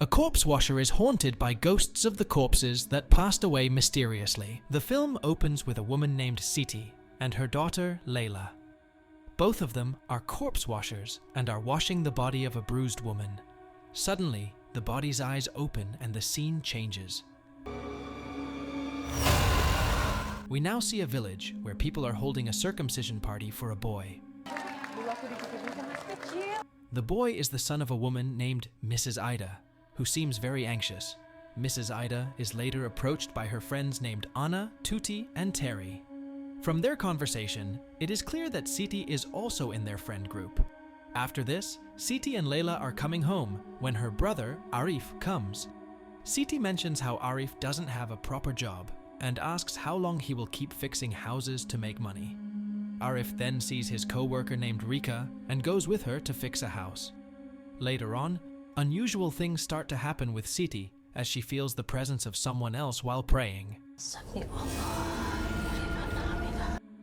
A corpse washer is haunted by ghosts of the corpses that passed away mysteriously. The film opens with a woman named Siti and her daughter Lela. Both of them are corpse washers and are washing the body of a bruised woman. Suddenly, the body's eyes open and the scene changes. We now see a village where people are holding a circumcision party for a boy. The boy is the son of a woman named Mrs. Ida, who seems very anxious. Mrs. Ida is later approached by her friends named Anna, Tuti, and Terry. From their conversation, it is clear that Siti is also in their friend group. After this, Siti and Lela are coming home when her brother, Arif, comes. Siti mentions how Arif doesn't have a proper job and asks how long he will keep fixing houses to make money. Arif then sees his co-worker named Rika and goes with her to fix a house. Later on, unusual things start to happen with Siti as she feels the presence of someone else while praying.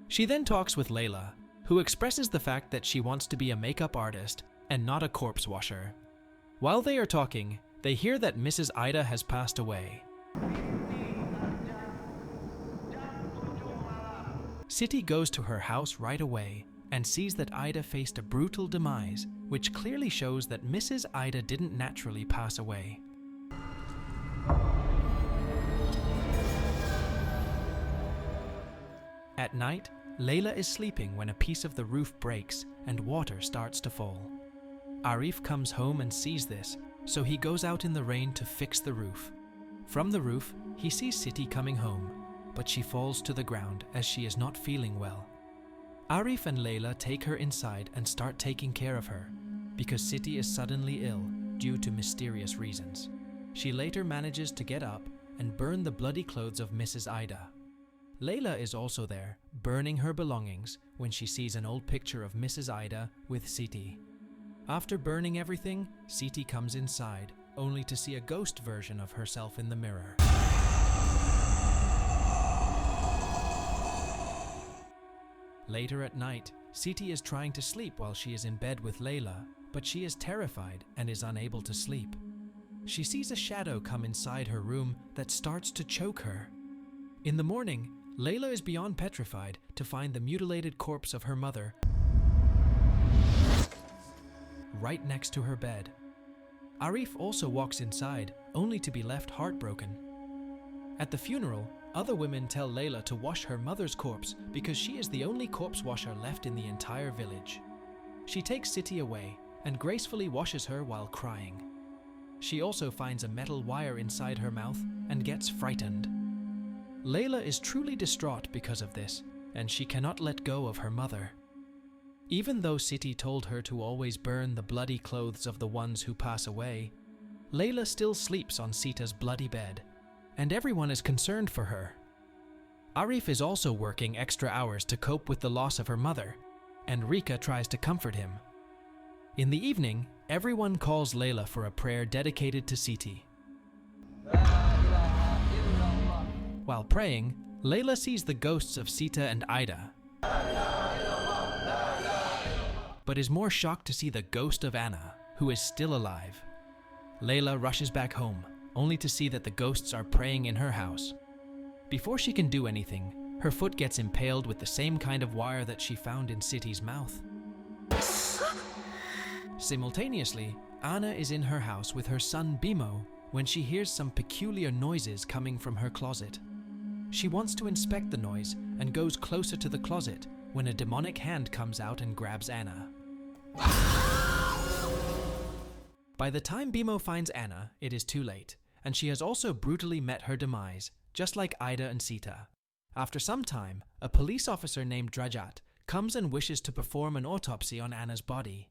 She then talks with Lela, who expresses the fact that she wants to be a makeup artist and not a corpse washer. While they are talking, they hear that Mrs. Ida has passed away. Siti goes to her house right away and sees that Ida faced a brutal demise, which clearly shows that Mrs. Ida didn't naturally pass away. At night, Lela is sleeping when a piece of the roof breaks and water starts to fall. Arif comes home and sees this, so he goes out in the rain to fix the roof. From the roof, he sees Siti coming home, but she falls to the ground as she is not feeling well. Arif and Lela take her inside and start taking care of her, because Siti is suddenly ill due to mysterious reasons. She later manages to get up and burn the bloody clothes of Mrs. Ida. Lela is also there, burning her belongings when she sees an old picture of Mrs. Ida with Siti. After burning everything, Siti comes inside, only to see a ghost version of herself in the mirror. Later at night, Siti is trying to sleep while she is in bed with Lela, but she is terrified and is unable to sleep. She sees a shadow come inside her room that starts to choke her. In the morning, Lela is beyond petrified to find the mutilated corpse of her mother right next to her bed. Arif also walks inside, only to be left heartbroken. At the funeral, other women tell Lela to wash her mother's corpse because she is the only corpse washer left in the entire village. She takes Siti away and gracefully washes her while crying. She also finds a metal wire inside her mouth and gets frightened. Lela is truly distraught because of this, and she cannot let go of her mother. Even though Siti told her to always burn the bloody clothes of the ones who pass away, Lela still sleeps on Sita's bloody bed, and everyone is concerned for her. Arif is also working extra hours to cope with the loss of her mother, and Rika tries to comfort him. In the evening, everyone calls Lela for a prayer dedicated to Siti. While praying, Lela sees the ghosts of Sita and Ida, but is more shocked to see the ghost of Anna, who is still alive. Lela rushes back home, only to see that the ghosts are praying in her house. Before she can do anything, her foot gets impaled with the same kind of wire that she found in Siti's mouth. Simultaneously, Anna is in her house with her son Bimo when she hears some peculiar noises coming from her closet. She wants to inspect the noise and goes closer to the closet when a demonic hand comes out and grabs Anna. By the time Bimo finds Anna, it is too late, and she has also brutally met her demise, just like Ida and Sita. After some time, a police officer named Drajat comes and wishes to perform an autopsy on Anna's body.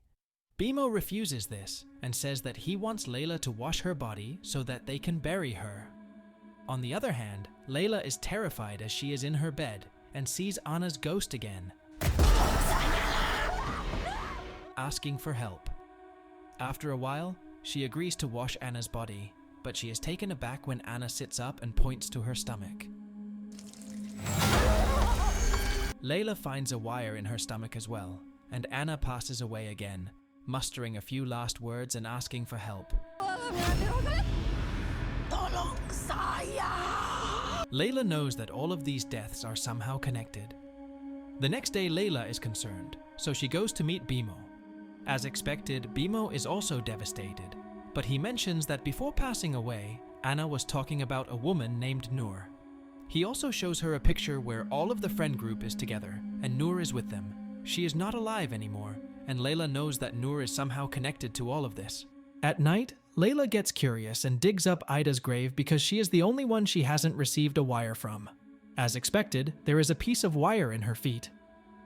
Bimo refuses this and says that he wants Lela to wash her body so that they can bury her. On the other hand, Lela is terrified as she is in her bed and sees Anna's ghost again, asking for help. After a while, she agrees to wash Anna's body, but she is taken aback when Anna sits up and points to her stomach. Lela finds a wire in her stomach as well, and Anna passes away again, mustering a few last words and asking for help. Tolong saya. Lela knows that all of these deaths are somehow connected. The next day, Lela is concerned, so she goes to meet Bimo. As expected, Bimo is also devastated, but he mentions that before passing away, Anna was talking about a woman named Noor. He also shows her a picture where all of the friend group is together, and Noor is with them. She is not alive anymore, and Lela knows that Noor is somehow connected to all of this. At night, Lela gets curious and digs up Ida's grave because she is the only one she hasn't received a wire from. As expected, there is a piece of wire in her feet.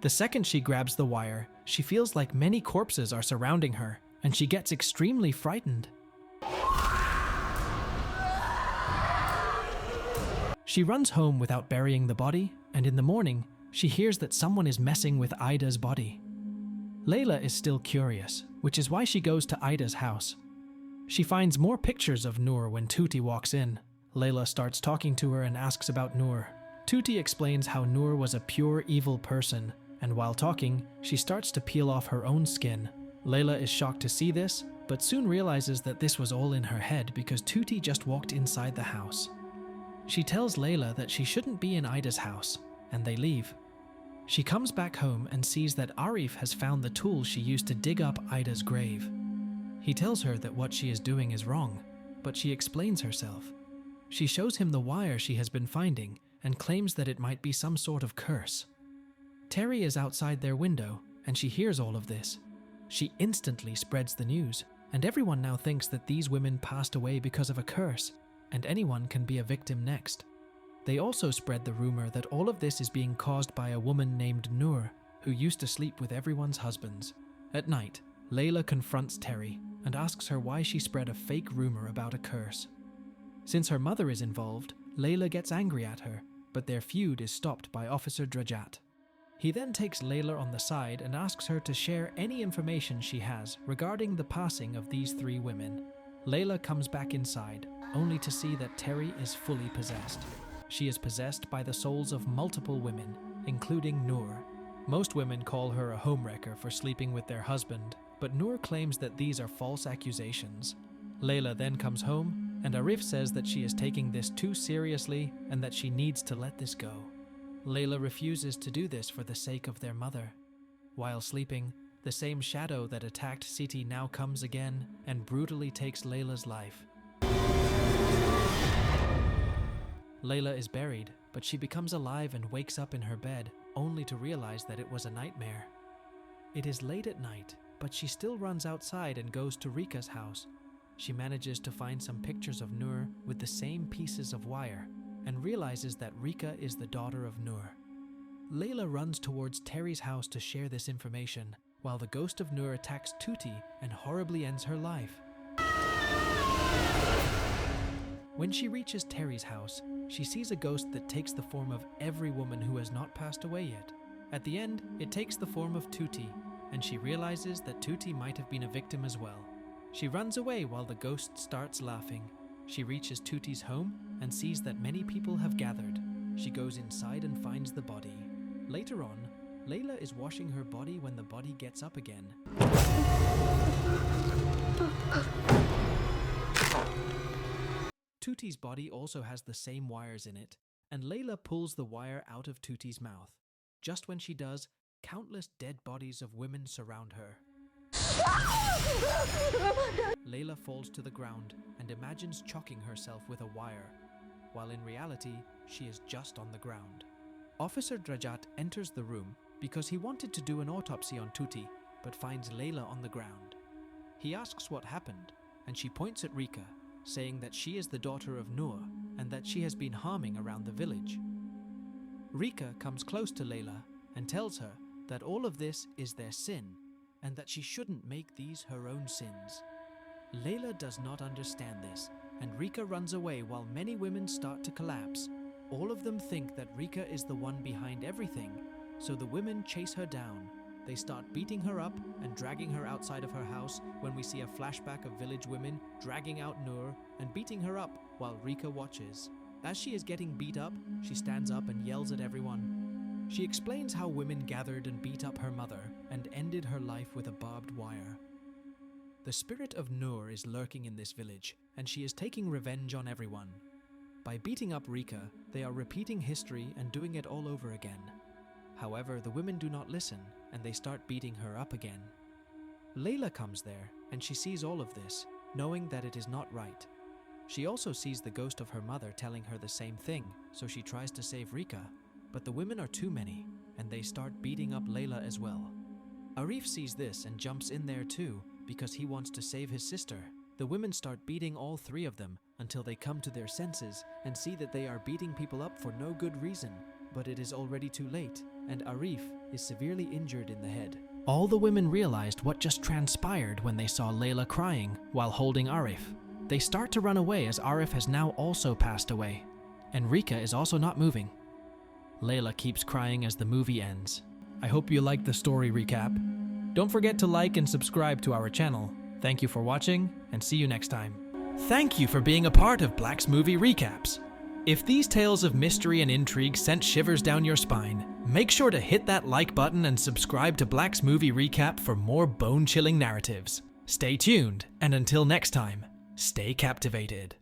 The second she grabs the wire, she feels like many corpses are surrounding her, and she gets extremely frightened. She runs home without burying the body, and in the morning, she hears that someone is messing with Ida's body. Lela is still curious, which is why she goes to Ida's house. She finds more pictures of Noor when Tuti walks in. Lela starts talking to her and asks about Noor. Tuti explains how Noor was a pure evil person, and while talking, she starts to peel off her own skin. Lela is shocked to see this, but soon realizes that this was all in her head because Tuti just walked inside the house. She tells Lela that she shouldn't be in Ida's house, and they leave. She comes back home and sees that Arif has found the tool she used to dig up Ida's grave. He tells her that what she is doing is wrong, but she explains herself. She shows him the wire she has been finding and claims that it might be some sort of curse. Terry is outside their window, and she hears all of this. She instantly spreads the news, and everyone now thinks that these women passed away because of a curse, and anyone can be a victim next. They also spread the rumor that all of this is being caused by a woman named Noor, who used to sleep with everyone's husbands. At night, Lela confronts Terry and asks her why she spread a fake rumor about a curse. Since her mother is involved, Lela gets angry at her, but their feud is stopped by Officer Drajat. He then takes Lela on the side and asks her to share any information she has regarding the passing of these three women. Lela comes back inside, only to see that Terry is fully possessed. She is possessed by the souls of multiple women, including Noor. Most women call her a homewrecker for sleeping with their husband, but Noor claims that these are false accusations. Lela then comes home, and Arif says that she is taking this too seriously and that she needs to let this go. Lela refuses to do this for the sake of their mother. While sleeping, the same shadow that attacked Siti now comes again and brutally takes Lela's life. Lela is buried, but she becomes alive and wakes up in her bed, only to realize that it was a nightmare. It is late at night, but she still runs outside and goes to Rika's house. She manages to find some pictures of Noor with the same pieces of wire, and realizes that Rika is the daughter of Noor. Lela runs towards Terry's house to share this information, while the ghost of Noor attacks Tuti and horribly ends her life. When she reaches Terry's house, she sees a ghost that takes the form of every woman who has not passed away yet. At the end, it takes the form of Tuti, and she realizes that Tuti might have been a victim as well. She runs away while the ghost starts laughing. She reaches Tuti's home and sees that many people have gathered. She goes inside and finds the body. Later on, Lela is washing her body when the body gets up again. Tuti's body also has the same wires in it, and Lela pulls the wire out of Tuti's mouth. Just when she does, countless dead bodies of women surround her. Lela falls to the ground and imagines choking herself with a wire, while in reality, she is just on the ground. Officer Drajat enters the room because he wanted to do an autopsy on Tuti, but finds Lela on the ground. He asks what happened, and she points at Rika, saying that she is the daughter of Noor and that she has been harming around the village. Rika comes close to Lela and tells her that all of this is their sin and that she shouldn't make these her own sins. Lela does not understand this, and Rika runs away while many women start to collapse. All of them think that Rika is the one behind everything, so the women chase her down. They start beating her up and dragging her outside of her house when we see a flashback of village women dragging out Noor and beating her up while Rika watches. As she is getting beat up, she stands up and yells at everyone. She explains how women gathered and beat up her mother and ended her life with a barbed wire. The spirit of Nur is lurking in this village, and she is taking revenge on everyone. By beating up Rika, they are repeating history and doing it all over again. However, the women do not listen, and they start beating her up again. Lela comes there, and she sees all of this, knowing that it is not right. She also sees the ghost of her mother telling her the same thing, so she tries to save Rika, but the women are too many, and they start beating up Lela as well. Arif sees this and jumps in there too, because he wants to save his sister. The women start beating all three of them until they come to their senses and see that they are beating people up for no good reason, but it is already too late, and Arif is severely injured in the head. All the women realized what just transpired when they saw Lela crying while holding Arif. They start to run away as Arif has now also passed away, and Rika is also not moving. Lela keeps crying as the movie ends. I hope you liked the story recap. Don't forget to like and subscribe to our channel. Thank you for watching, and see you next time. Thank you for being a part of Black's Movie Recaps. If these tales of mystery and intrigue sent shivers down your spine, make sure to hit that like button and subscribe to Black's Movie Recap for more bone-chilling narratives. Stay tuned, and until next time, stay captivated.